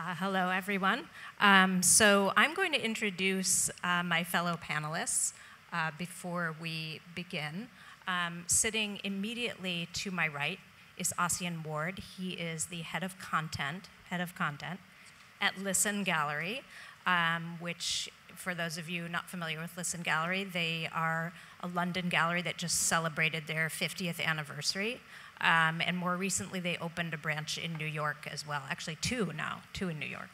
Hello, everyone. So I'm going to introduce my fellow panelists before we begin. Sitting immediately to my right is Ossian Ward. He is the head of content at Lisson Gallery, which, for those of you not familiar with Lisson Gallery, they are a London gallery that just celebrated their 50th anniversary. And more recently, they opened a branch in New York as well. Actually, two in New York.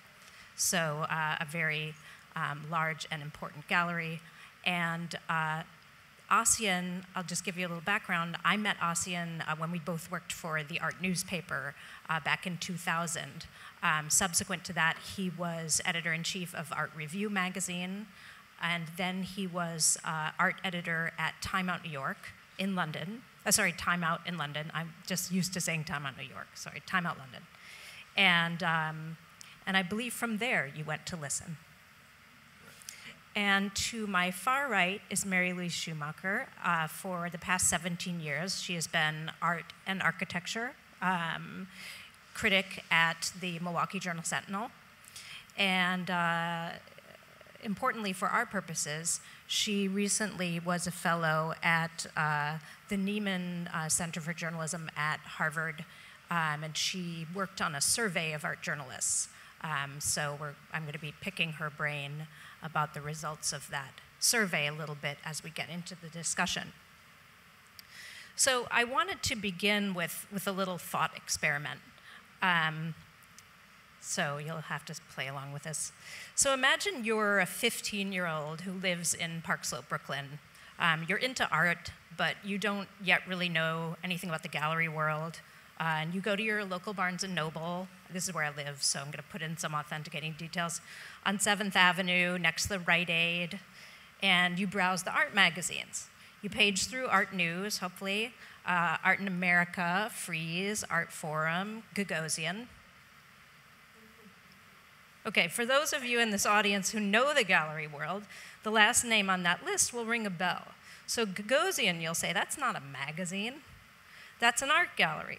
So a very large and important gallery. And Ossian, I'll just give you a little background. I met Ossian when we both worked for the Art newspaper back in 2000. Subsequent to that, he was editor-in-chief of Art Review magazine. And then he was art editor at Time Out New York in London. Time Out in London. I'm just used to saying Time Out New York. Sorry, Time Out London. And I believe from there you went to Lisson. And to my far right is Louise Schumacher. For the past 17 years, she has been art and architecture critic at the Milwaukee Sentinel. And importantly for our purposes, she recently was a fellow at the Nieman Center for Journalism at Harvard, and she worked on a survey of art journalists. So I'm going to be picking her brain about the results of that survey a little bit as we get into the discussion. So I wanted to begin with a little thought experiment. So you'll have to play along with this. So imagine you're a 15-year-old who lives in Park Slope, Brooklyn. You're into art, but you don't yet really know anything about the gallery world. And you go to your local Barnes & Noble. This is where I live, so I'm going to put in some authenticating details. On 7th Avenue, next to the Rite Aid. And you browse the art magazines. You page through ARTnews, hopefully, Art in America, Frieze, Art Forum, Gagosian. Okay, for those of you in this audience who know the gallery world, the last name on that list will ring a bell. So Gagosian, you'll say, that's not a magazine. That's an art gallery.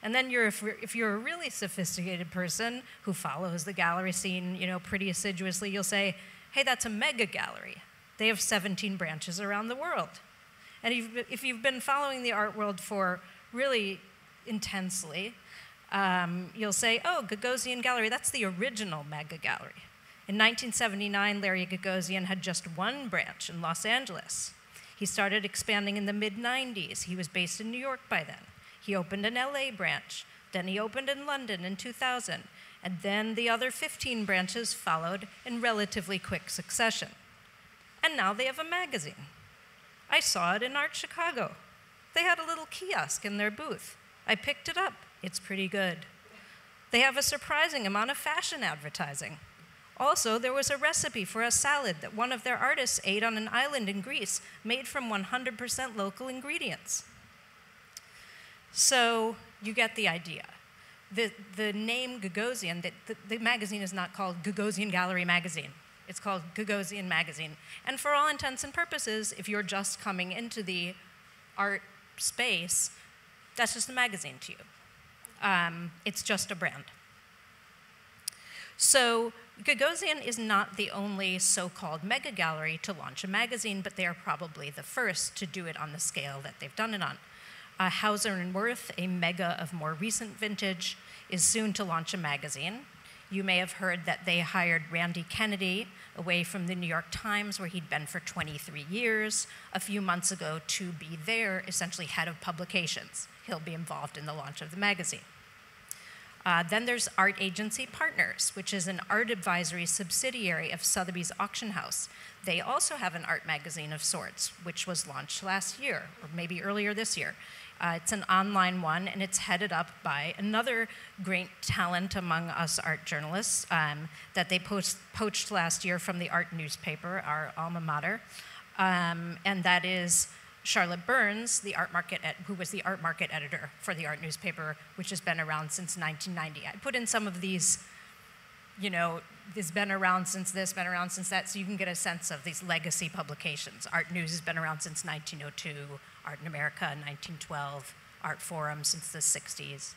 And then if you're a really sophisticated person who follows the gallery scene, pretty assiduously, you'll say, hey, that's a mega gallery. They have 17 branches around the world. And if you've been following the art world for really intensely, you'll say, oh, Gagosian Gallery, that's the original mega gallery. In 1979, Larry Gagosian had just one branch in Los Angeles. He started expanding in the mid-90s. He was based in New York by then. He opened an LA branch. Then he opened in London in 2000. And then the other 15 branches followed in relatively quick succession. And now they have a magazine. I saw it in Art Chicago. They had a little kiosk in their booth. I picked it up. It's pretty good. They have a surprising amount of fashion advertising. Also, there was a recipe for a salad that one of their artists ate on an island in Greece, made from 100% local ingredients. So you get the idea. The name Gagosian, the magazine is not called Gagosian Gallery Magazine. It's called Gagosian Magazine. And for all intents and purposes, if you're just coming into the art space, that's just a magazine to you. It's just a brand. So Gagosian is not the only so-called mega gallery to launch a magazine, but they are probably the first to do it on the scale that they've done it on. Hauser & Wirth, a mega of more recent vintage, is soon to launch a magazine. You may have heard that they hired Randy Kennedy away from the New York Times, where he'd been for 23 years, a few months ago to be their essentially head of publications. He'll be involved in the launch of the magazine. Then there's Art Agency Partners, which is an art advisory subsidiary of Sotheby's Auction House. They also have an art magazine of sorts, which was launched last year, or maybe earlier this year. It's an online one, and it's headed up by another great talent among us art journalists that they poached last year from the Art newspaper, our alma mater, and that is Charlotte Burns, who was the art market editor for the Art newspaper, which has been around since 1990. I put in some of these, this been around since this, been around since that, so you can get a sense of these legacy publications. Art News has been around since 1902, Art in America in 1912, Art Forum since the 60s.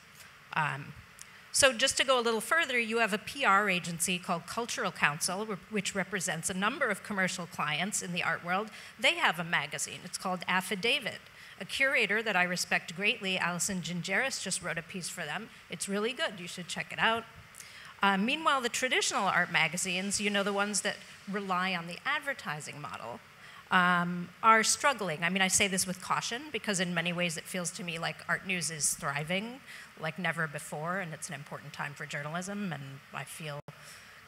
So just to go a little further, you have a PR agency called Cultural Council, which represents a number of commercial clients in the art world. They have a magazine. It's called Affidavit. A curator that I respect greatly, Alison Gingeris, just wrote a piece for them. It's really good. You should check it out. Meanwhile, the traditional art magazines, you know, the ones that rely on the advertising model, are struggling. I mean, I say this with caution because in many ways it feels to me like ARTnews is thriving like never before, and it's an important time for journalism, and I feel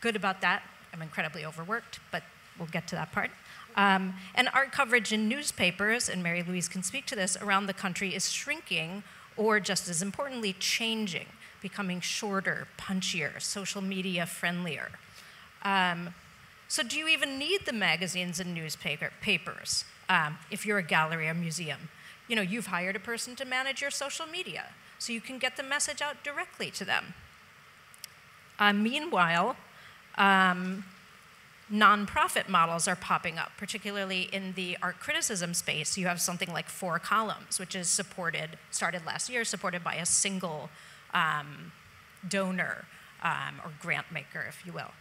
good about that. I'm incredibly overworked, but we'll get to that part. And art coverage in newspapers, and Mary Louise can speak to this, around the country is shrinking, or just as importantly, changing, becoming shorter, punchier, social media friendlier. So do you even need the magazines and newspapers if you're a gallery or museum? You know, you've hired a person to manage your social media, so you can get the message out directly to them. Meanwhile, nonprofit models are popping up, particularly in the art criticism space. You have something like 4 Columns, which is started last year, supported by a single donor or grant maker, if you will.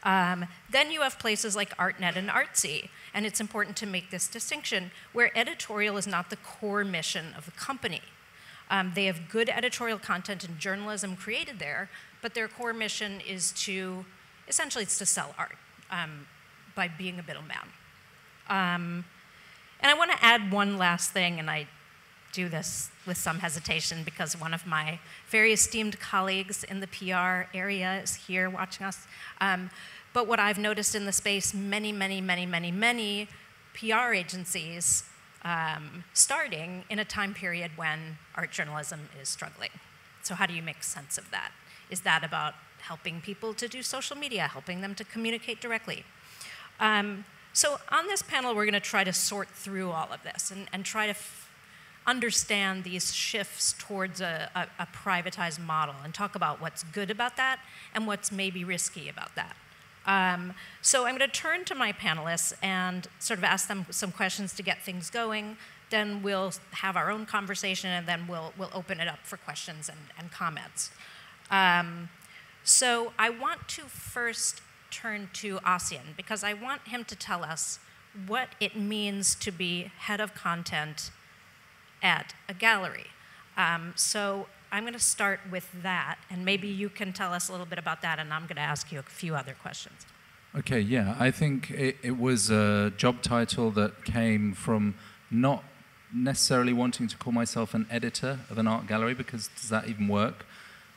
Then you have places like ArtNet and Artsy, and it's important to make this distinction, where editorial is not the core mission of the company. They have good editorial content and journalism created there, but their core mission is to, essentially it's to sell art by being a middleman. And I want to add one last thing, and I do this with some hesitation because one of my very esteemed colleagues in the PR area is here watching us. But what I've noticed in the space, many PR agencies starting in a time period when art journalism is struggling. So how do you make sense of that? Is that about helping people to do social media, helping them to communicate directly? So on this panel, we're going to try to sort through all of this and try to understand these shifts towards a privatized model and talk about what's good about that and what's maybe risky about that. So I'm going to turn to my panelists and sort of ask them some questions to get things going. Then we'll have our own conversation, and then we'll open it up for questions and comments. So I want to first turn to Ossian, because I want him to tell us what it means to be head of content at a gallery. So I'm going to start with that, and maybe you can tell us a little bit about that, and I'm going to ask you a few other questions. Okay, yeah, I think it was a job title that came from not necessarily wanting to call myself an editor of an art gallery, because does that even work?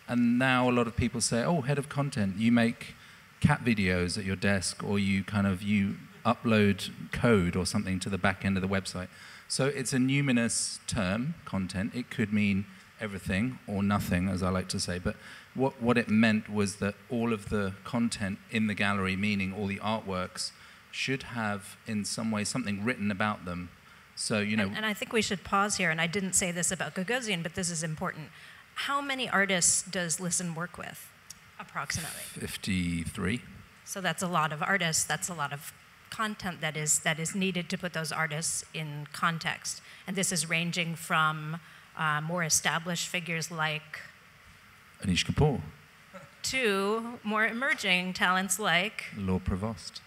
And now a lot of people say, oh, head of content, you make cat videos at your desk, or you upload code or something to the back end of the website. So it's a numinous term, content. It could mean everything or nothing, as I like to say, but what it meant was that all of the content in the gallery, meaning all the artworks, should have in some way something written about them. So, you know... And I think we should pause here, and I didn't say this about Gagosian, but this is important. How many artists does Lisson work with, approximately? 53. So that's a lot of artists. That's a lot of content that is needed to put those artists in context. And this is ranging from more established figures like Anish Kapoor to more emerging talents like Lord Provost.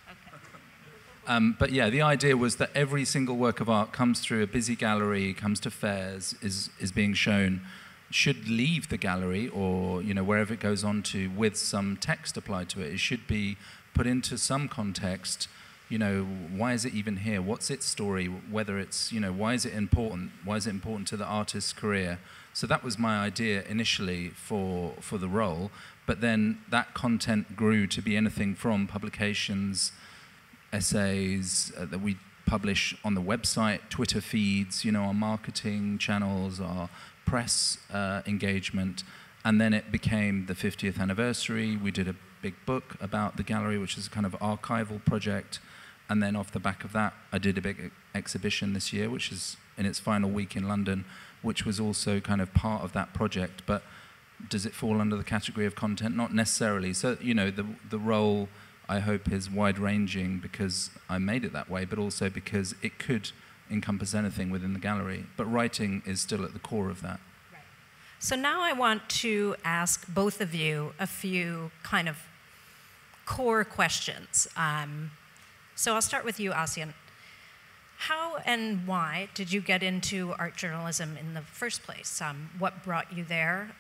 Okay. But yeah, the idea was that every single work of art comes through a busy gallery, comes to fairs, is being shown, should leave the gallery or wherever it goes on to with some text applied to it. It should be put into some context. Why is it even here? What's its story? Whether it's, why is it important? Why is it important to the artist's career? So that was my idea initially for the role, but then that content grew to be anything from publications, essays that we publish on the website, Twitter feeds, our marketing channels, our press engagement, and then it became the 50th anniversary. We did a big book about the gallery, which is a kind of archival project. And then off the back of that, I did a big exhibition this year, which is in its final week in London, which was also kind of part of that project. But does it fall under the category of content? Not necessarily. So, the role, I hope, is wide-ranging because I made it that way, but also because it could encompass anything within the gallery. But writing is still at the core of that. Right. So now I want to ask both of you a few kind of core questions. So I'll start with you, Ossian. How and why did you get into art journalism in the first place? What brought you there?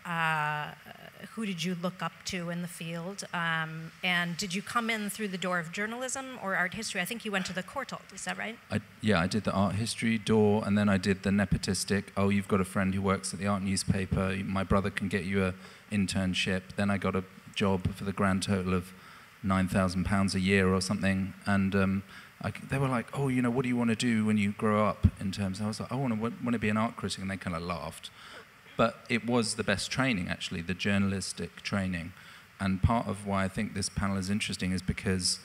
Who did you look up to in the field? And did you come in through the door of journalism or art history? I think you went to the Courtauld, is that right? I did the art history door, and then I did the nepotistic, oh, you've got a friend who works at the art newspaper, my brother can get you an internship. Then I got a job for the grand total of £9,000 a year or something, and they were like, oh, what do you want to do when you grow up in terms? I was like, I want to be an art critic, and they kind of laughed. But it was the best training, actually, the journalistic training. And part of why I think this panel is interesting is because,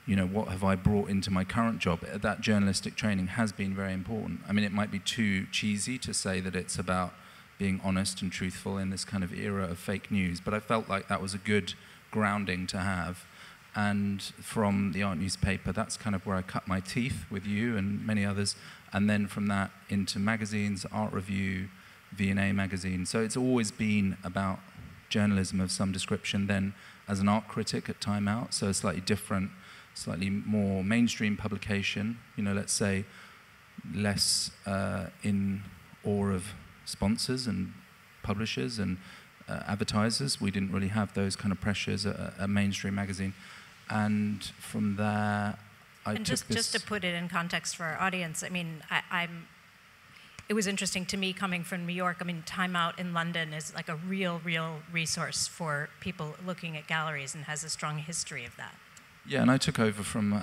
what have I brought into my current job? That journalistic training has been very important. I mean, it might be too cheesy to say that it's about being honest and truthful in this kind of era of fake news, but I felt like that was a good grounding to have. And from the art newspaper, that's kind of where I cut my teeth with you and many others. And then from that into magazines, Art Review, V&A magazine. So it's always been about journalism of some description. Then as an art critic at Time Out, so a slightly different, slightly more mainstream publication, let's say less in awe of sponsors and publishers and advertisers. We didn't really have those kind of pressures at a mainstream magazine. And from there, I took this... Just to put it in context for our audience, I mean, it was interesting to me coming from New York. I mean, Time Out in London is like a real resource for people looking at galleries and has a strong history of that. Yeah, and I took over from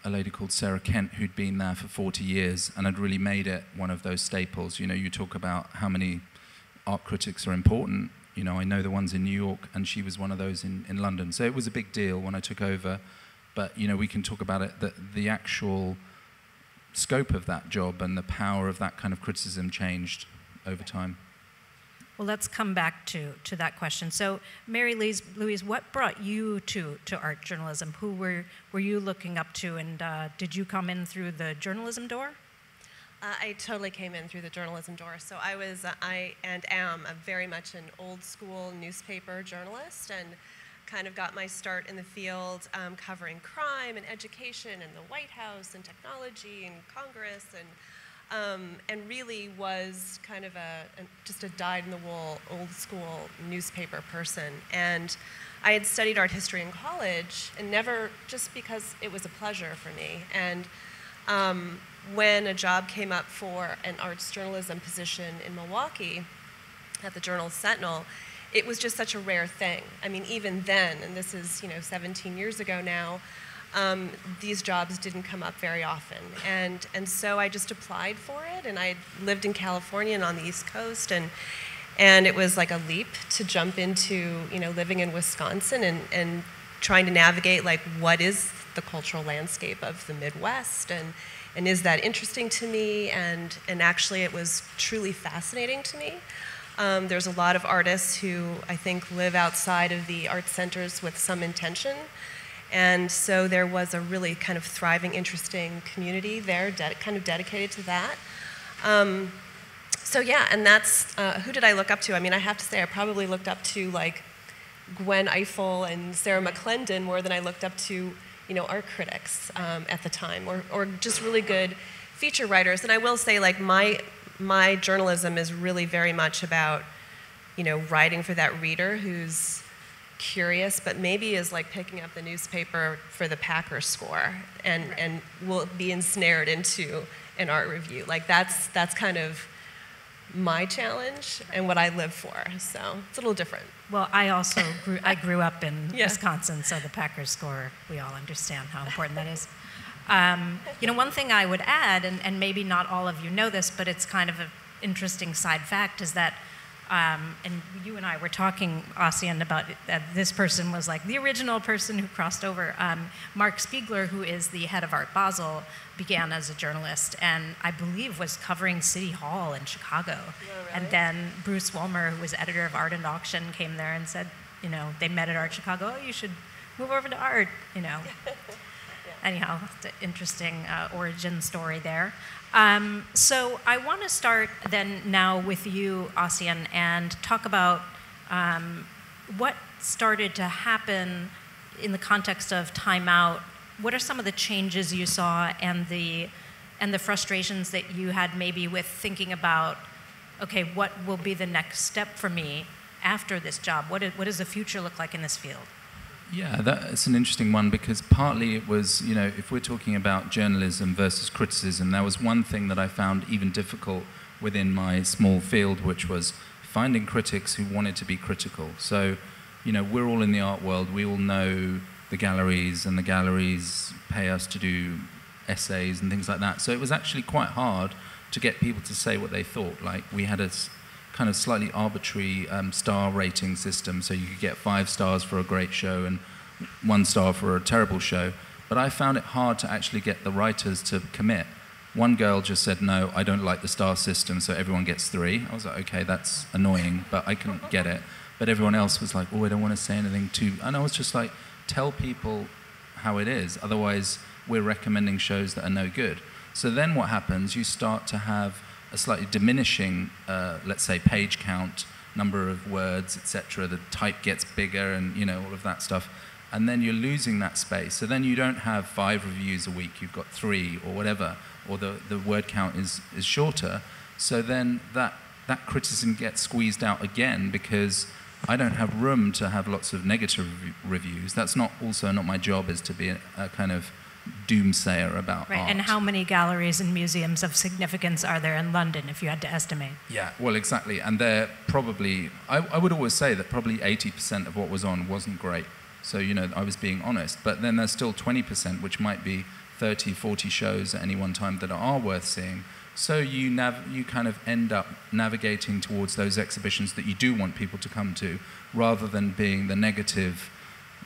a lady called Sarah Kent, who'd been there for 40 years and had really made it one of those staples. You talk about how many art critics are important. I know the ones in New York, and she was one of those in London. So it was a big deal when I took over. But, we can talk about it, that the actual scope of that job and the power of that kind of criticism changed over time. Well, let's come back to that question. So, Mary Louise, what brought you to art journalism? Who were you looking up to, and did you come in through the journalism door? I totally came in through the journalism door. So I am very much an old school newspaper journalist, and kind of got my start in the field covering crime and education and the White House and technology and Congress, and really was kind of just a dyed-in-the-wool old school newspaper person. And I had studied art history in college, and never, just because it was a pleasure for me. And when a job came up for an arts journalism position in Milwaukee at the journal Sentinel, it was just such a rare thing. I mean, even then, and this is 17 years ago now, these jobs didn't come up very often. And so I just applied for it, and I lived in California and on the East Coast, and it was like a leap to jump into living in Wisconsin and trying to navigate what is the cultural landscape of the Midwest, and is that interesting to me? And actually, it was truly fascinating to me. There's a lot of artists who I think live outside of the art centers with some intention. And so there was a really kind of thriving, interesting community there, kind of dedicated to that. So yeah, and that's, who did I look up to? I mean, I have to say I probably looked up to Gwen Ifill and Sarah McClendon more than I looked up to art critics at the time, or just really good feature writers. And I will say, my journalism is really very much about, writing for that reader who's curious, but maybe is picking up the newspaper for the Packers score and will be ensnared into an art review. That's kind of my challenge and what I live for. So it's a little different. Well, I also grew up in Wisconsin, so the Packers score, we all understand how important that is. One thing I would add, and maybe not all of you know this, but it's kind of an interesting side fact, is that, and you and I were talking, Ossian, about that this person was the original person who crossed over. Mark Spiegler, who is the head of Art Basel, began as a journalist, and I believe was covering City Hall in Chicago. Oh, really? And then Bruce Wolmer, who was editor of Art and Auction, came there and said, they met at Art Chicago, oh, you should move over to art, anyhow, the interesting origin story there. So I want to start then now with you, Ossian, and talk about what started to happen in the context of Time Out. What are some of the changes you saw and the frustrations that you had maybe with thinking about, okay, what will be the next step for me after this job? What does the future look like in this field? Yeah, that's an interesting one, because partly it was, if we're talking about journalism versus criticism, there was one thing that I found even difficult within my small field, which was finding critics who wanted to be critical. So, we're all in the art world. We all know the galleries, and the galleries pay us to do essays and things like that. So it was actually quite hard to get people to say what they thought. Like, we had a kind of slightly arbitrary star rating system, so you could get 5 stars for a great show and 1 star for a terrible show. But I found it hard to actually get the writers to commit. One girl just said, no, I don't like the star system, so everyone gets 3. I was like, okay, that's annoying, but I couldn't get it. But everyone else was like, oh, I don't want to say anything too. And I was just like, tell people how it is, otherwise we're recommending shows that are no good. So then what happens, you start to have a slightly diminishing, let's say, page count, number of words, etc. The type gets bigger and, all of that stuff. And then you're losing that space. So then you don't have 5 reviews a week, you've got 3 or whatever, or the word count is shorter. So then that criticism gets squeezed out again, because I don't have room to have lots of negative reviews. That's not my job, is to be a kind of doomsayer about art. And how many galleries and museums of significance are there in London, if you had to estimate? Yeah, well, exactly. And they're probably, I would always say that probably 80% of what was on wasn't great. So, I was being honest. But then there's still 20%, which might be 30, 40 shows at any one time that are worth seeing. So you kind of end up navigating towards those exhibitions that you do want people to come to, rather than being the negative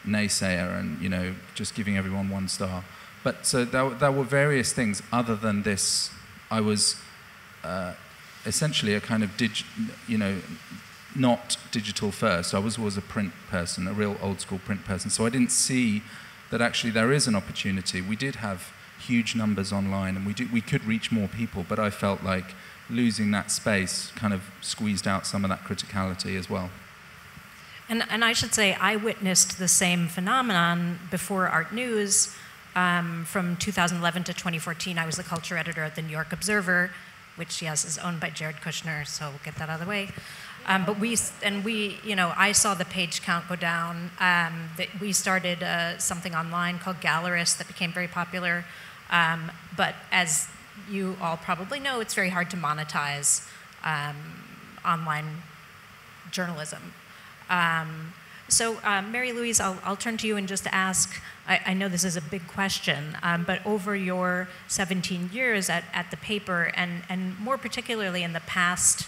naysayer and, just giving everyone 1 star. But so there were various things other than this. I was essentially a kind of not digital first. I was a print person, a real old school print person. So I didn't see that actually there is an opportunity. We did have huge numbers online, and we could reach more people, but I felt like losing that space kind of squeezed out some of that criticality as well. And I should say, I witnessed the same phenomenon before ARTnews. From 2011 to 2014, I was the culture editor at the New York Observer, which, yes, is owned by Jared Kushner, so we'll get that out of the way. But I saw the page count go down. We started something online called Gallerist that became very popular. But as you all probably know, it's very hard to monetize online journalism. So Mary Louise, I'll turn to you and just ask, I know this is a big question, but over your 17 years at the paper, and more particularly in the past,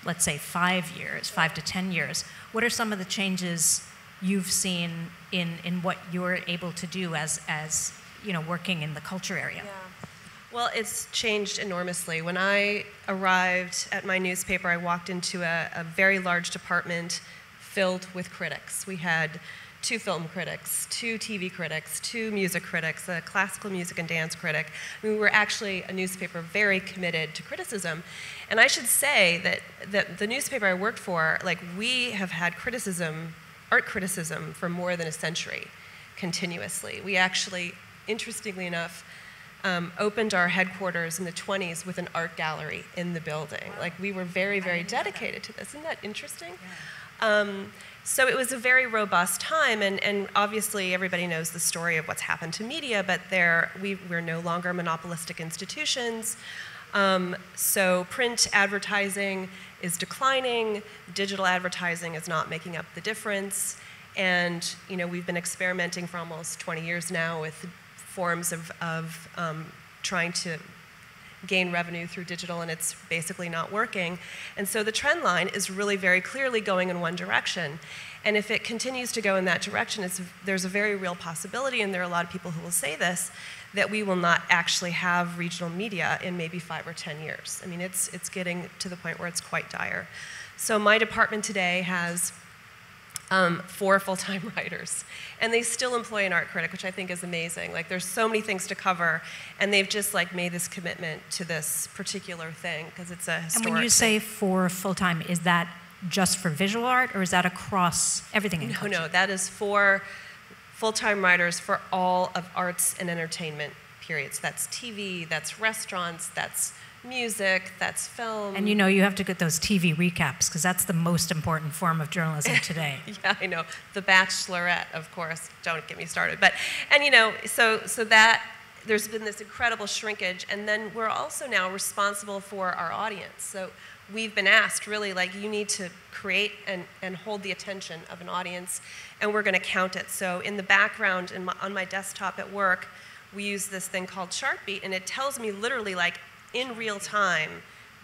let's say 5 to 10 years, what are some of the changes you've seen in what you're able to do as working in the culture area? Yeah. Well, it's changed enormously. When I arrived at my newspaper, I walked into a very large department filled with critics. We had 2 film critics, 2 TV critics, 2 music critics, a classical music and dance critic. We were actually a newspaper very committed to criticism. And I should say that the newspaper I worked for, we have had art criticism for more than a century, continuously. We actually, interestingly enough, opened our headquarters in the 1920s with an art gallery in the building. We were very, very dedicated to this. Isn't that interesting? Yeah. So it was a very robust time, and obviously everybody knows the story of what's happened to media, but we're no longer monopolistic institutions. So print advertising is declining, digital advertising is not making up the difference, and we've been experimenting for almost 20 years now with forms of trying to gain revenue through digital, and it's basically not working. And so the trend line is really very clearly going in one direction. And if it continues to go in that direction, there's a very real possibility, and there are a lot of people who will say this, that we will not actually have regional media in maybe 5 or 10 years. I mean, it's getting to the point where it's quite dire. So my department today has 4 full-time writers. And they still employ an art critic, which I think is amazing. Like, there's so many things to cover, and they've just like made this commitment to this particular thing because it's a historic. And when you say 4 full-time, is that just for visual art, or is that across everything in culture? No, that is 4 full-time writers for all of arts and entertainment periods. That's TV, that's restaurants, that's music, that's film. And you have to get those TV recaps, because that's the most important form of journalism today. Yeah, I know. The Bachelorette, of course. Don't get me started. But, and so that there's been this incredible shrinkage, and then we're also now responsible for our audience. So we've been asked, really, like, you need to create and hold the attention of an audience, and we're going to count it. So in the background, on my desktop at work, we use this thing called Chartbeat, and it tells me literally, like, in real time,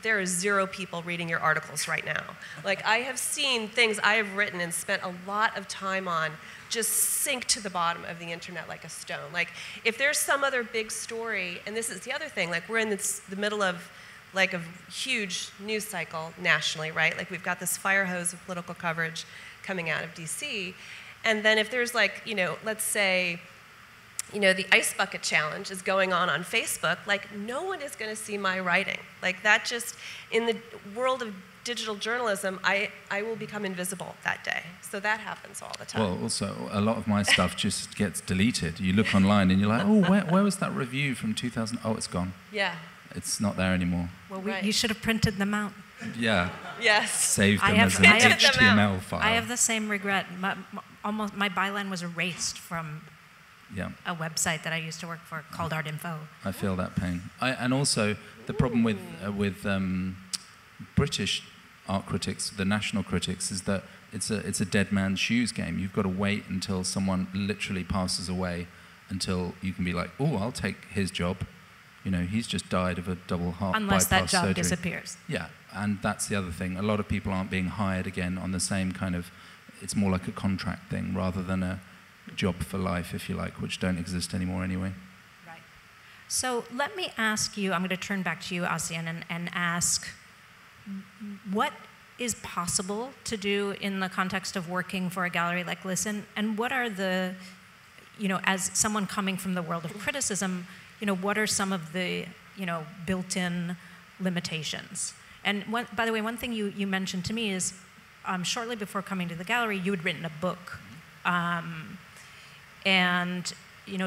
there are 0 people reading your articles right now. Like, I have seen things I have written and spent a lot of time on just sink to the bottom of the internet like a stone. Like, if there's some other big story, and this is the other thing, like, we're in the middle of like a huge news cycle nationally, right? Like, we've got this fire hose of political coverage coming out of DC. And then if there's like, let's say, the Ice Bucket Challenge is going on Facebook, like, no one is going to see my writing. Like, that just, in the world of digital journalism, I will become invisible that day. So that happens all the time. Well, also, a lot of my stuff just gets deleted. You look online and you're like, oh, where was that review from 2000? Oh, it's gone. Yeah. It's not there anymore. Well, right. You should have printed them out. Yeah. Yes. Save them as an HTML file. I have the same regret. My byline was erased from a website that I used to work for called ARTinfo. I feel that pain. And also, the problem with British art critics, the national critics, is that it's a dead man's shoes game. You've got to wait until someone literally passes away until you can be like, oh, I'll take his job. He's just died of a double heart bypass surgery. Unless that job disappears. Yeah, and that's the other thing. A lot of people aren't being hired again on the same kind of, it's more like a contract thing rather than a job for life, if you like, which don't exist anymore anyway. Right. So let me ask you, I'm going to turn back to you, Ossian, and ask, what is possible to do in the context of working for a gallery like Lisson, and what are the, as someone coming from the world of criticism, what are some of the, built-in limitations? And by the way, one thing you mentioned to me is shortly before coming to the gallery, you had written a book. And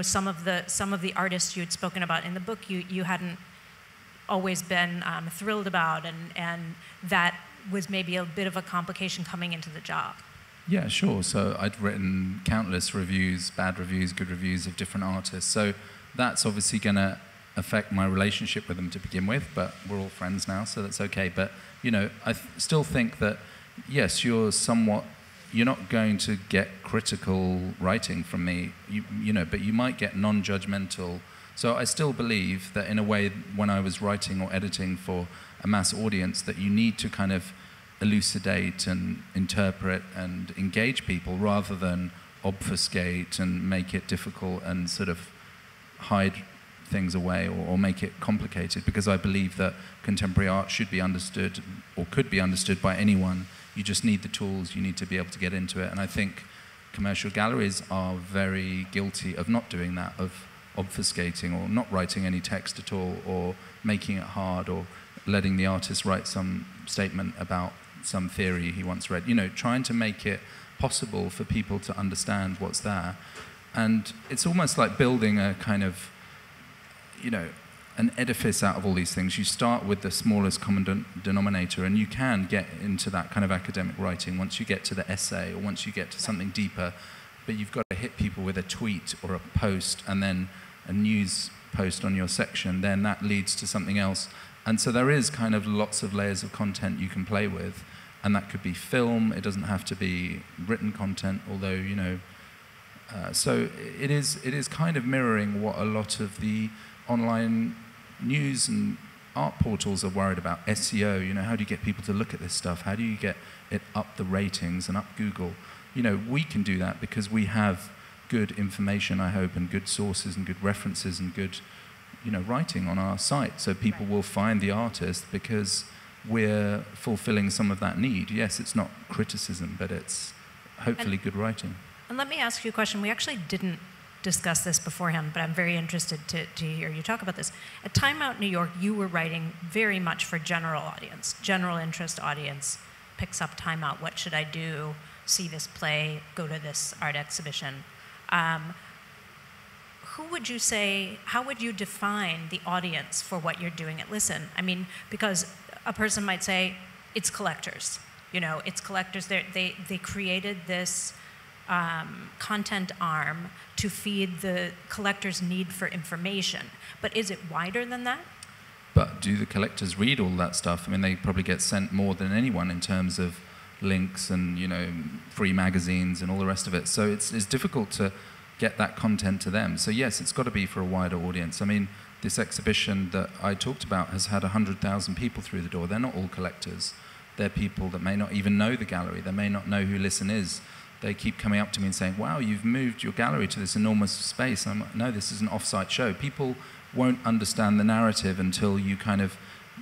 some of the artists you had spoken about in the book, you hadn't always been thrilled about, and that was maybe a bit of a complication coming into the job. Yeah, sure. So I'd written countless reviews, bad reviews, good reviews of different artists. So that's obviously going to affect my relationship with them to begin with, but we're all friends now, so that's okay. But, I still think that, yes, you're not going to get critical writing from me, but you might get non-judgmental. So I still believe that in a way, when I was writing or editing for a mass audience, that you need to kind of elucidate and interpret and engage people rather than obfuscate and make it difficult and sort of hide things away or make it complicated, because I believe that contemporary art should be understood or could be understood by anyone. You just need the tools, you need to be able to get into it. And I think commercial galleries are very guilty of not doing that, of obfuscating or not writing any text at all, or making it hard, or letting the artist write some statement about some theory he once read. Trying to make it possible for people to understand what's there. And it's almost like building a kind of, an edifice out of all these things. You start with the smallest common denominator, and you can get into that kind of academic writing once you get to the essay or once you get to something deeper. But you've got to hit people with a tweet or a post and then a news post on your section. Then that leads to something else. And so there is kind of lots of layers of content you can play with. And that could be film. It doesn't have to be written content, although, so it is kind of mirroring what a lot of the online news and art portals are worried about. SEO, how do you get people to look at this stuff? How do you get it up the ratings and up Google? We can do that because we have good information, I hope, and good sources and good references and good, writing on our site. So people will find the artist because we're fulfilling some of that need. Yes, it's not criticism, but it's hopefully good writing. And let me ask you a question. We actually didn't discuss this beforehand, but I'm very interested to hear you talk about this. At Time Out New York, you were writing very much for general audience, general interest audience, picks up Time Out, what should I do, see this play, go to this art exhibition. Who would you say, how would you define the audience for what you're doing at Lisson? I mean, because a person might say, it's collectors. You know, it's collectors. They created this content arm to feed the collector's need for information. But is it wider than that? But do the collectors read all that stuff? I mean, they probably get sent more than anyone in terms of links and, you know, free magazines and all the rest of it. So it's difficult to get that content to them. So yes, it's got to be for a wider audience. I mean, this exhibition that I talked about has had 100,000 people through the door. They're not all collectors. They're people that may not even know the gallery. They may not know who Lisson is. They keep coming up to me and saying, wow, you've moved your gallery to this enormous space. I'm like, no, this is an off-site show. People won't understand the narrative until you kind of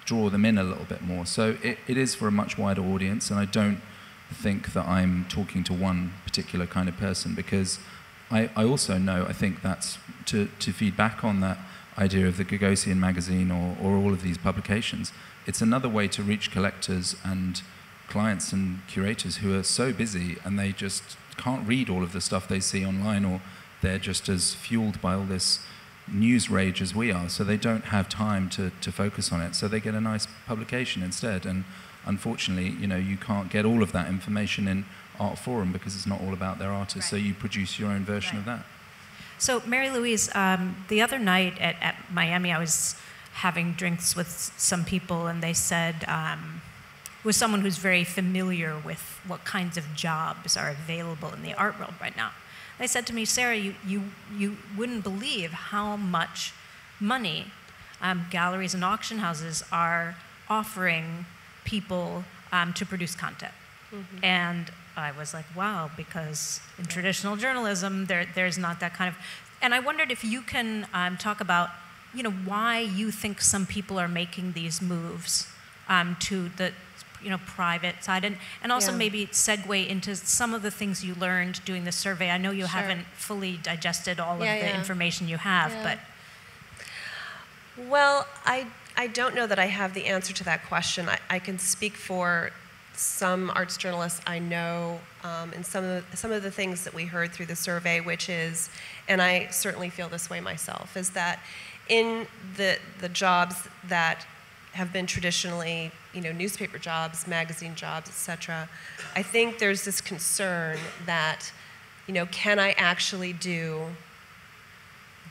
draw them in a little bit more. So it is for a much wider audience, and I don't think that I'm talking to one particular kind of person, because I also know, I think that's to feed back on that idea of the Gagosian magazine or all of these publications. It's another way to reach collectors and clients and curators who are so busy and they just can't read all of the stuff they see online, or they're just as fueled by all this news rage as we are, so they don't have time to focus on it. So they get a nice publication instead. And unfortunately, you know, you can't get all of that information in Art Forum because it's not all about their artists. Right. So you produce your own version of that. So Mary Louise, the other night at Miami, I was having drinks with some people, and they said, with someone who's very familiar with what kinds of jobs are available in the art world right now. They said to me, Sarah, you wouldn't believe how much money galleries and auction houses are offering people to produce content. Mm-hmm. And I was like, wow, because in traditional journalism, there's not that kind of... And I wondered if you can talk about, you know, why you think some people are making these moves to the, you know, private side, and also maybe segue into some of the things you learned doing the survey. I know you haven't fully digested all of the information you have, but... Well, I don't know that I have the answer to that question. I can speak for some arts journalists I know, and some of the things that we heard through the survey, which is, and I certainly feel this way myself, is that in the jobs that have been traditionally, you know, newspaper jobs, magazine jobs, etc., I think there's this concern that, you know, can I actually do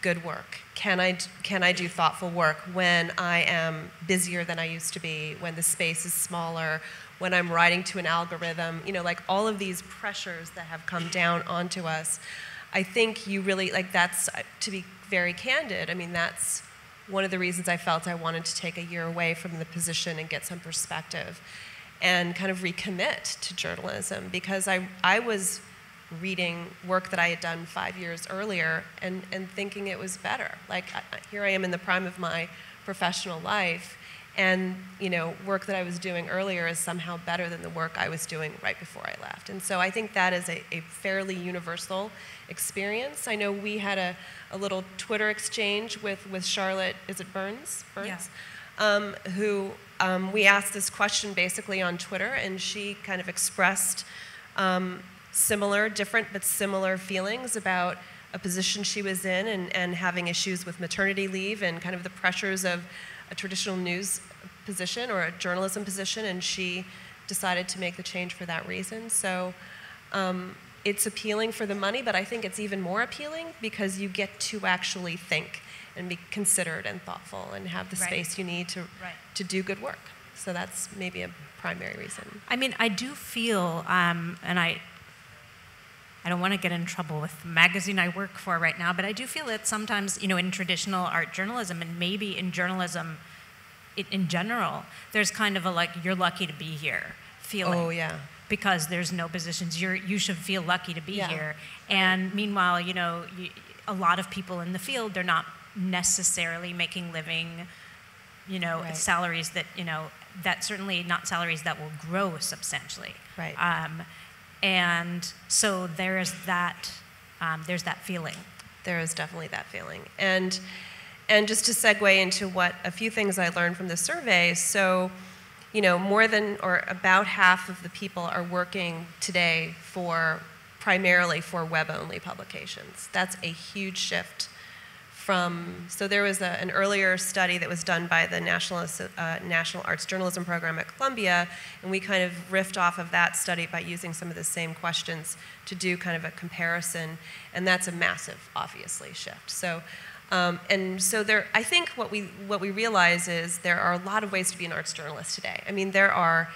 good work? Can I do thoughtful work when I am busier than I used to be, when the space is smaller, when I'm writing to an algorithm, you know, like all of these pressures that have come down onto us. I think you really, like, that's, to be very candid, I mean, that's one of the reasons I felt I wanted to take a year away from the position and get some perspective and kind of recommit to journalism, because I was reading work that I had done 5 years earlier and thinking it was better. Like, here I am in the prime of my professional life, and, you know, work that I was doing earlier is somehow better than the work I was doing right before I left. And so I think that is a fairly universal experience. I know we had a little Twitter exchange with Charlotte, is it Burns? Yeah. Who we asked this question basically on Twitter, and she kind of expressed similar, different but similar feelings about a position she was in and having issues with maternity leave and kind of the pressures of a traditional news position or a journalism position, and she decided to make the change for that reason. So it's appealing for the money, but I think it's even more appealing because you get to actually think and be considered and thoughtful and have the space you need to do good work. So that's maybe a primary reason. I mean, I do feel, and I don't want to get in trouble with the magazine I work for right now, but I do feel that sometimes, you know, in traditional art journalism and maybe in journalism in general, there's kind of a, like, you're lucky to be here feeling. Oh, yeah. Because there's no positions. You should feel lucky to be here. And meanwhile, you know, a lot of people in the field, they're not necessarily making living, you know, salaries that, you know, that certainly not salaries that will grow substantially. Right. And so there's that feeling. There is definitely that feeling. And just to segue into a few things I learned from the survey, so, more than or about half of the people are working today primarily for web-only publications. That's a huge shift so there was an earlier study that was done by the National Arts Journalism Program at Columbia, and we kind of riffed off of that study by using some of the same questions to do kind of a comparison, and that's a massive, obviously, shift. So, I think what we realize is there are a lot of ways to be an arts journalist today. I mean, there are,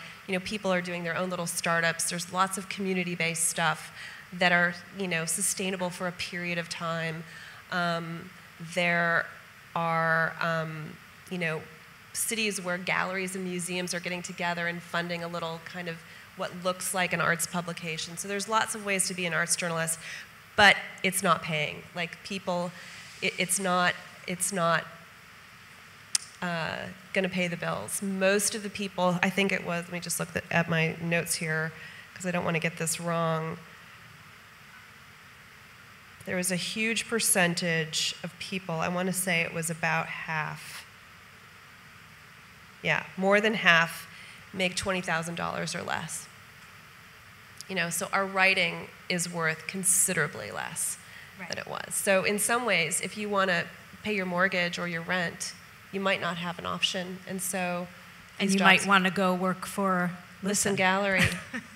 people are doing their own little startups. There's lots of community-based stuff that are, sustainable for a period of time. There are, cities where galleries and museums are getting together and funding a little kind of what looks like an arts publication. So there's lots of ways to be an arts journalist, but it's not paying. Like people, it's not going to pay the bills. Most of the people, I think it was, let me just look at my notes here because I don't want to get this wrong. There was a huge percentage of people, I want to say it was about half. Yeah, more than half make $20,000 or less. So our writing is worth considerably less than it was. So in some ways, if you want to pay your mortgage or your rent, you might not have an option. And so you might want to go work for Lisson Gallery.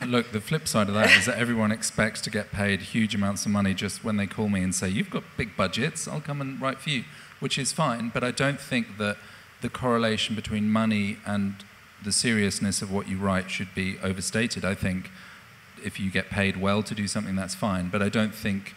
Look, the flip side of that is that everyone expects to get paid huge amounts of money just when they call me and say, you've got big budgets, I'll come and write for you, which is fine. But I don't think that the correlation between money and the seriousness of what you write should be overstated. I think if you get paid well to do something, that's fine. But I don't think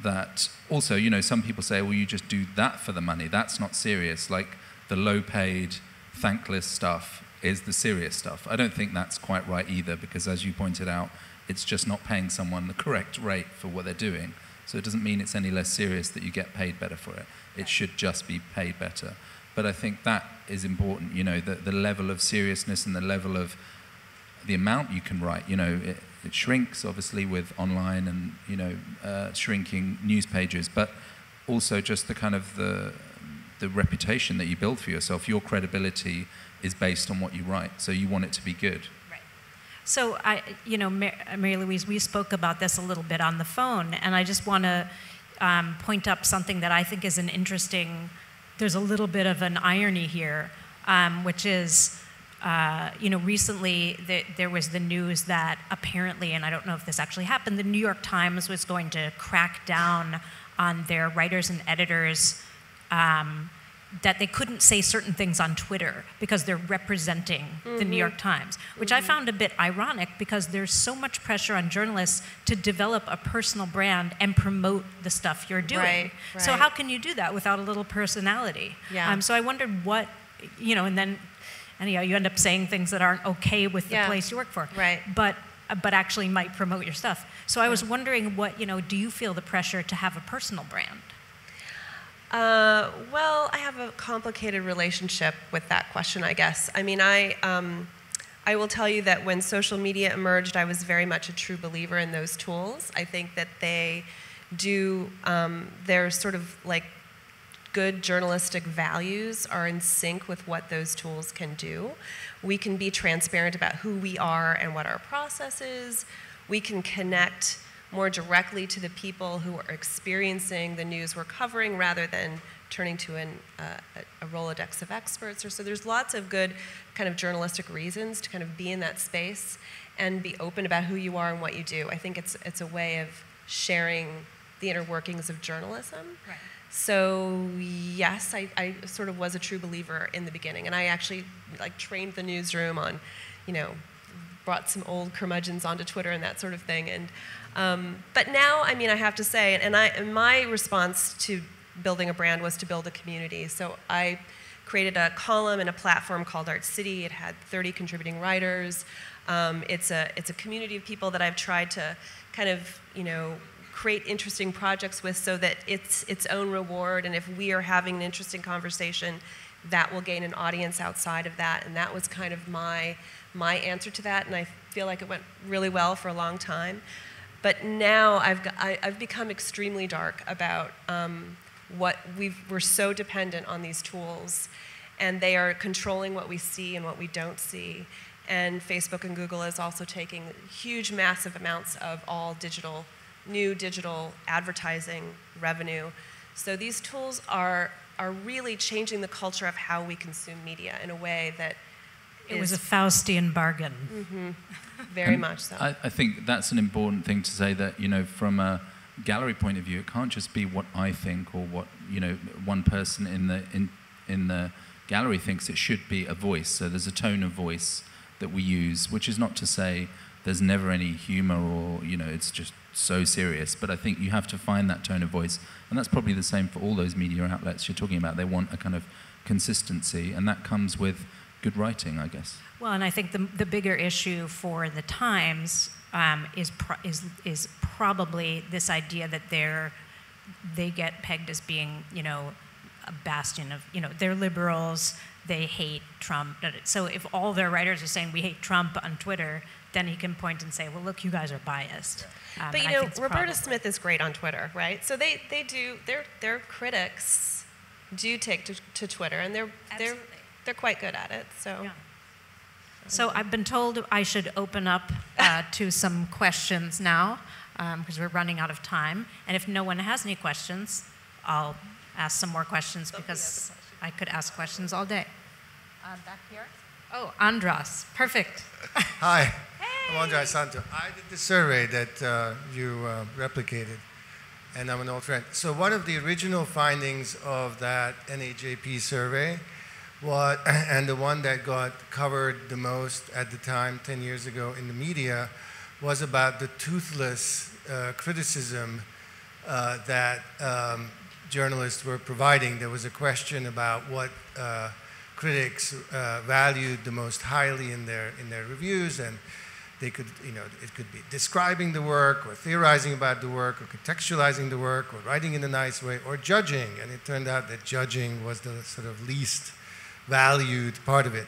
that also, some people say, well, you just do that for the money. That's not serious. Like the low-paid, thankless stuff is the serious stuff. I don't think that's quite right either, because as you pointed out, it's just not paying someone the correct rate for what they're doing. So it doesn't mean it's any less serious that you get paid better for it. It should just be paid better. But I think that is important, the level of seriousness and the level of the amount you can write. It shrinks, obviously, with online and, shrinking news pages, but also just the kind of the reputation that you build for yourself. Your credibility is based on what you write, so you want it to be good. Right. So, Mary Louise, we spoke about this a little bit on the phone, and I just want to point up something that I think is there's a little bit of an irony here, which is, recently there was the news that apparently, and I don't know if this actually happened, the New York Times was going to crack down on their writers and editors that they couldn't say certain things on Twitter because they're representing the New York Times, which I found a bit ironic because there's so much pressure on journalists to develop a personal brand and promote the stuff you're doing. Right. So how can you do that without a little personality? Yeah. So I wondered what, and then anyhow, you end up saying things that aren't okay with the place you work for. Right. But actually might promote your stuff. So I was wondering do you feel the pressure to have a personal brand? Well, I have a complicated relationship with that question, I guess. I mean, I will tell you that when social media emerged, I was very much a true believer in those tools. I think that they do, they're sort of like good journalistic values are in sync with what those tools can do. We can be transparent about who we are and what our process is. We can connect more directly to the people who are experiencing the news we're covering rather than turning to a Rolodex of experts. So there's lots of good kind of journalistic reasons to kind of be in that space and be open about who you are and what you do. I think it's a way of sharing the inner workings of journalism. Right. So yes, I sort of was a true believer in the beginning, and I actually trained the newsroom on, brought some old curmudgeons onto Twitter and that sort of thing. And but now, I mean, I have to say, and my response to building a brand was to build a community. So I created a column and a platform called Art City. It had 30 contributing writers. It's a community of people that I've tried to kind of, create interesting projects with so that it's its own reward. And if we are having an interesting conversation, that will gain an audience outside of that. And that was kind of my answer to that. And I feel like it went really well for a long time. But now I've become extremely dark about we're so dependent on these tools, and they are controlling what we see and what we don't see. And Facebook and Google is also taking huge, massive amounts of all new digital advertising revenue. So these tools are really changing the culture of how we consume media in a way that it was a Faustian bargain. Mm-hmm. Very much so. I think that's an important thing to say, that, you know, from a gallery point of view, it can't just be what I think or what, you know, one person in the gallery thinks. It should be a voice. So there's a tone of voice that we use, which is not to say there's never any humor or, you know, it's just so serious. But I think you have to find that tone of voice. And that's probably the same for all those media outlets you're talking about. They want a kind of consistency, and that comes with good writing, I guess. Well, and I think the bigger issue for the Times is probably this idea that they get pegged as being, you know, a bastion of, you know, they're liberals, they hate Trump. So if all their writers are saying we hate Trump on Twitter, then he can point and say, well, look, you guys are biased. But you know, Roberta Smith is great on Twitter, right? So they do, their critics do take to Twitter, and they're quite good at it. So. Yeah. So I've been told I should open up to some questions now, because we're running out of time. And if no one has any questions, I'll ask some more questions, because I could ask questions all day. Back here. Oh, Andras. Perfect. Hi. Hey. I'm Andras Santo. I did the survey that you replicated, and I'm an old friend. So one of the original findings of that NAJP survey, and the one that got covered the most at the time, 10 years ago, in the media, was about the toothless criticism that journalists were providing. There was a question about what critics valued the most highly in their reviews, and they could, you know, it could be describing the work, or theorizing about the work, or contextualizing the work, or writing in a nice way, or judging. And it turned out that judging was the sort of least valued part of it.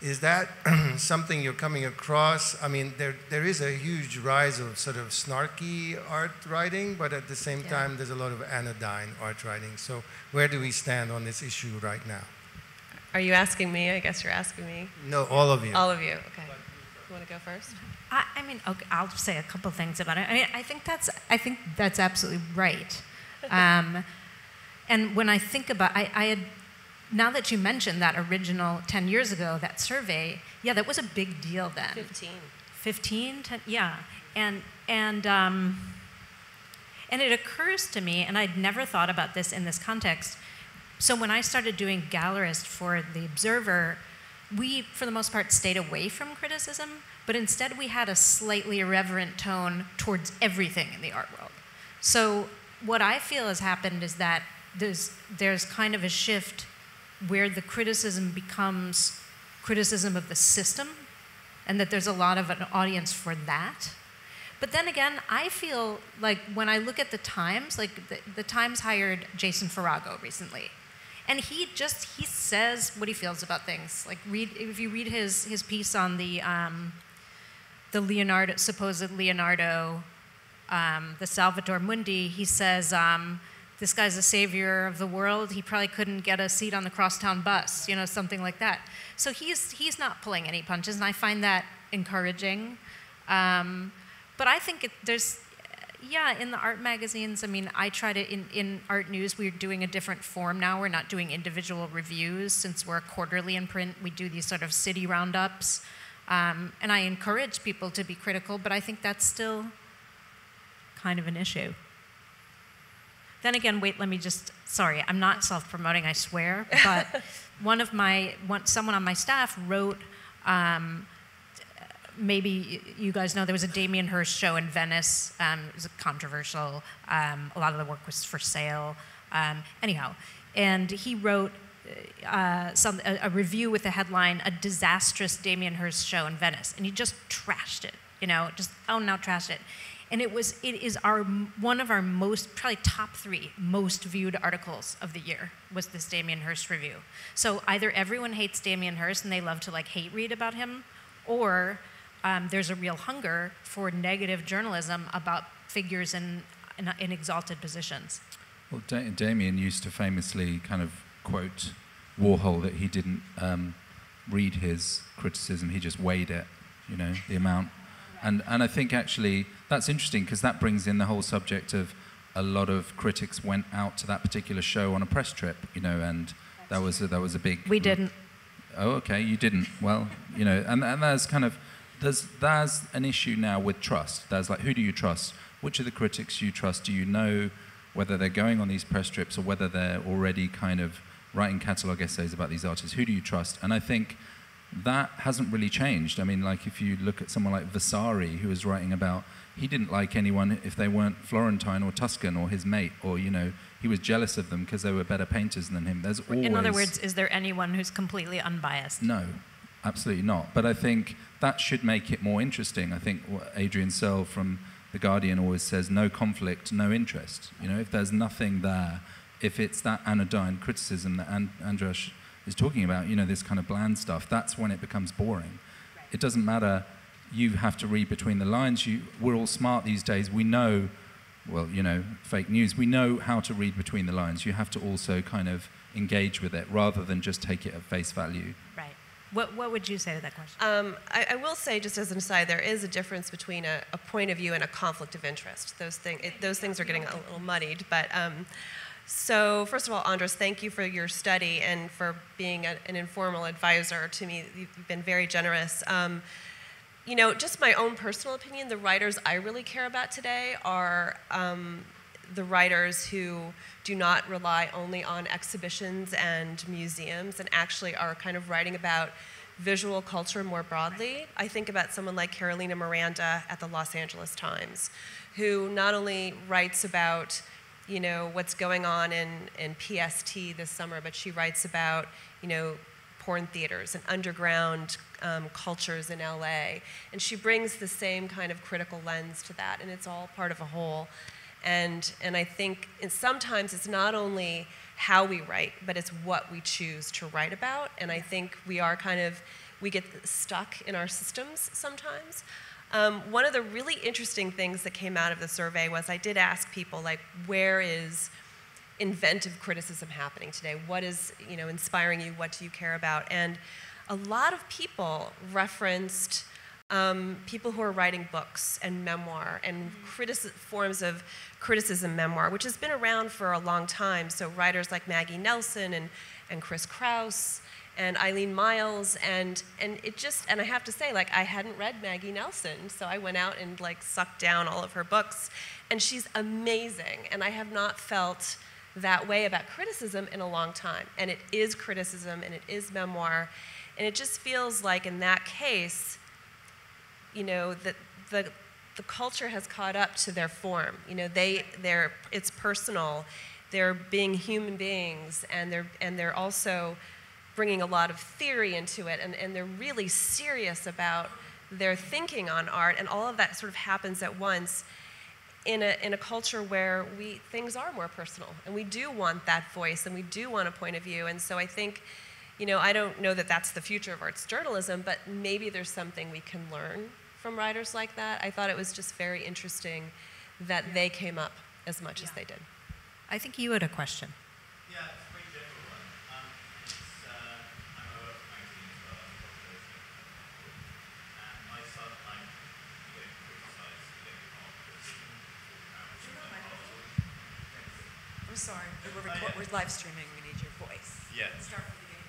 Is that something you're coming across? I mean, there is a huge rise of sort of snarky art writing, but at the same time, there's a lot of anodyne art writing. So where do we stand on this issue right now? Are you asking me? I guess you're asking me. No, all of you. All of you, okay. You want to go first? I mean, okay, I'll just say a couple things about it. I mean, I think that's absolutely right. And when I think about, I had, now that you mentioned that original 10 years ago, that survey, yeah, that was a big deal then. 15, 10, yeah. And it occurs to me, and I'd never thought about this in this context. So when I started doing Gallerist for The Observer, we, for the most part, stayed away from criticism, but instead we had a slightly irreverent tone towards everything in the art world. So what I feel has happened is that there's kind of a shift where the criticism becomes criticism of the system, and that there's a lot of an audience for that. But then again, I feel like when I look at the Times, like the Times hired Jason Farago recently, and he says what he feels about things. Like if you read his piece on the Leonardo, supposed Leonardo, the Salvator Mundi, he says, this guy's a savior of the world. He probably couldn't get a seat on the crosstown bus, you know, something like that. So he's not pulling any punches, and I find that encouraging. But I think in the art magazines, I mean, I try to, in ARTnews, we're doing a different form now. We're not doing individual reviews. Since we're quarterly in print, we do these sort of city roundups. And I encourage people to be critical, but I think that's still kind of an issue. Then again, wait, sorry, I'm not self-promoting, I swear, but someone on my staff wrote, maybe you guys know, there was a Damien Hirst show in Venice. It was controversial. A lot of the work was for sale. Anyhow, and he wrote a review with the headline, "A Disastrous Damien Hirst Show in Venice," and he just trashed it, you know, just out trashed it. And it is one of our probably top 3 most viewed articles of the year was this Damien Hirst review. So either everyone hates Damien Hirst and they love to like hate read about him, or there's a real hunger for negative journalism about figures in exalted positions. Well, Damien used to famously kind of quote Warhol that he didn't read his criticism, he just weighed it, you know, the amount. And I think actually that's interesting because that brings in the whole subject of a lot of critics went out to that particular show on a press trip, you know, and that was a big... We didn't. Oh, okay, you didn't. Well, you know, and there's kind of, there's an issue now with trust. There's like, who do you trust? Which of the critics do you trust? Do you know whether they're going on these press trips or whether they're already kind of writing catalogue essays about these artists? Who do you trust? And I think that hasn't really changed. I mean, like if you look at someone like Vasari, who was writing about, he didn't like anyone if they weren't Florentine or Tuscan or his mate, or, you know, he was jealous of them because they were better painters than him. There's always... In other words, is there anyone who's completely unbiased? No, absolutely not. But I think that should make it more interesting. I think what Adrian Searle from The Guardian always says, no conflict, no interest. You know, if there's nothing there, if it's that anodyne criticism that Andras is talking about, you know, this kind of bland stuff, that's when it becomes boring. Right. It doesn't matter, you have to read between the lines. We're all smart these days. We know, well, you know, fake news, we know how to read between the lines. You have to also kind of engage with it rather than just take it at face value. Right. What would you say to that question? I will say, just as an aside, there is a difference between a point of view and a conflict of interest. Those things are getting a little muddied. But so, first of all, Andras, thank you for your study and for being an informal advisor to me. You've been very generous. You know, just my own personal opinion, the writers I really care about today are the writers who do not rely only on exhibitions and museums and actually are kind of writing about visual culture more broadly. I think about someone like Carolina Miranda at the Los Angeles Times, who not only writes about, you know, what's going on in PST this summer, but she writes about, you know, porn theaters and underground cultures in LA. And she brings the same kind of critical lens to that, and it's all part of a whole. And I think sometimes it's not only how we write, but it's what we choose to write about. And I think we get stuck in our systems sometimes. One of the really interesting things that came out of the survey was I did ask people, like, where is inventive criticism happening today? What is, you know, inspiring you? What do you care about? And a lot of people referenced people who are writing books and memoir and forms of criticism memoir, which has been around for a long time. So writers like Maggie Nelson and Chris Kraus and Eileen Miles, and I have to say, like, I hadn't read Maggie Nelson, so I went out and like sucked down all of her books, and she's amazing, and I have not felt that way about criticism in a long time. And it is criticism, and it is memoir, and it just feels like in that case, you know, that the culture has caught up to their form. You know, it's personal. They're being human beings, and they're also bringing a lot of theory into it, and they're really serious about their thinking on art, and all of that sort of happens at once in a culture where things are more personal, and we do want that voice, and we do want a point of view. And so I think, you know, I don't know that that's the future of arts journalism, but maybe there's something we can learn from writers like that. I thought it was just very interesting that they came up as much as they did. I think you had a question. Yeah, it's a pretty general one. I'm a work magazine as well, and my son, I'm getting criticised, getting art criticism. I'm sorry, we're live streaming. We need your voice. Yeah. Start from the beginning.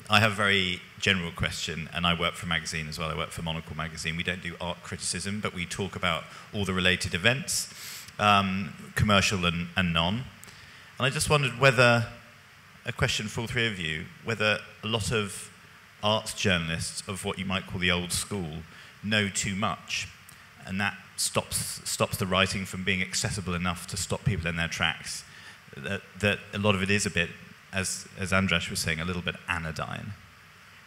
I have a very general question, and I work for a magazine as well. I work for Monocle magazine. We don't do art criticism, but we talk about all the related events, commercial and non. And I just wondered whether, a question for all three of you, whether a lot of arts journalists of what you might call the old school know too much, and that stops the writing from being accessible enough to stop people in their tracks. That a lot of it is a bit, as Andras was saying, a little bit anodyne.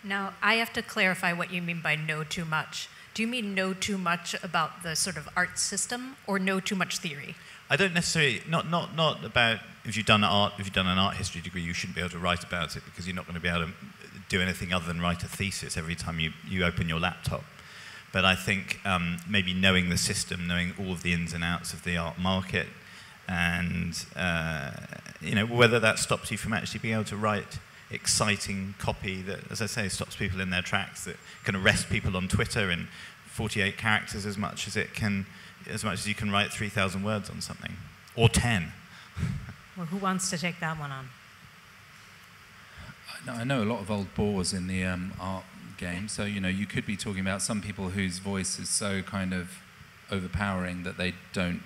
Now, I have to clarify what you mean by know too much. Do you mean know too much about the sort of art system, or know too much theory? I don't necessarily, not about if you've done an art history degree, you shouldn't be able to write about it because you're not going to be able to do anything other than write a thesis every time you open your laptop. But I think maybe knowing the system, knowing all of the ins and outs of the art market, and whether that stops you from actually being able to write exciting copy that, as I say, stops people in their tracks, that can arrest people on Twitter in 48 characters as much as you can write 3,000 words on something, or 10. Well, who wants to take that one on? I know a lot of old bores in the art game, so you could be talking about some people whose voice is so kind of overpowering that they don't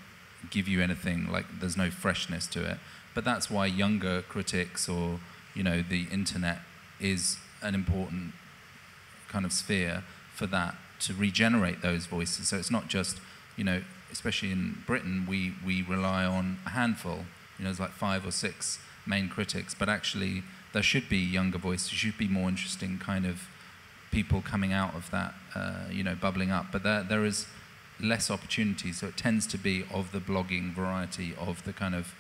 give you anything, like there's no freshness to it. But that's why younger critics or the internet is an important kind of sphere for that, to regenerate those voices. So it's not just, especially in Britain, we rely on a handful. There's like 5 or 6 main critics, but actually there should be younger voices, should be more interesting kind of people coming out of that, bubbling up. But there is less opportunity, so it tends to be of the blogging variety, of the kind of,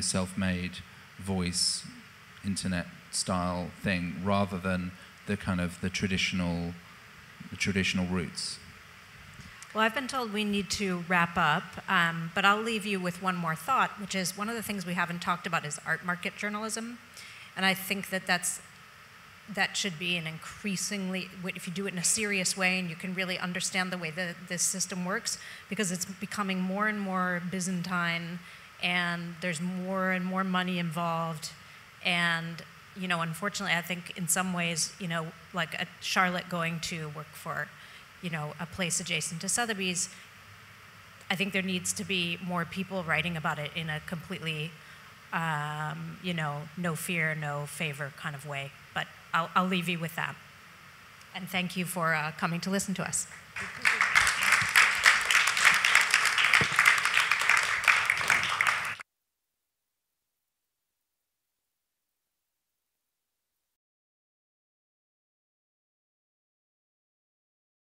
self-made voice, internet style thing, rather than the kind of the traditional roots. Well, I've been told we need to wrap up, but I'll leave you with one more thought, which is one of the things we haven't talked about is art market journalism. And I think that should be an increasingly, if you do it in a serious way and you can really understand the way that this system works, because it's becoming more and more Byzantine, and there's more and more money involved. And, unfortunately, I think in some ways, like a Charlotte going to work for, a place adjacent to Sotheby's, I think there needs to be more people writing about it in a completely, no fear, no favor kind of way. But I'll leave you with that. And thank you for coming to listen to us.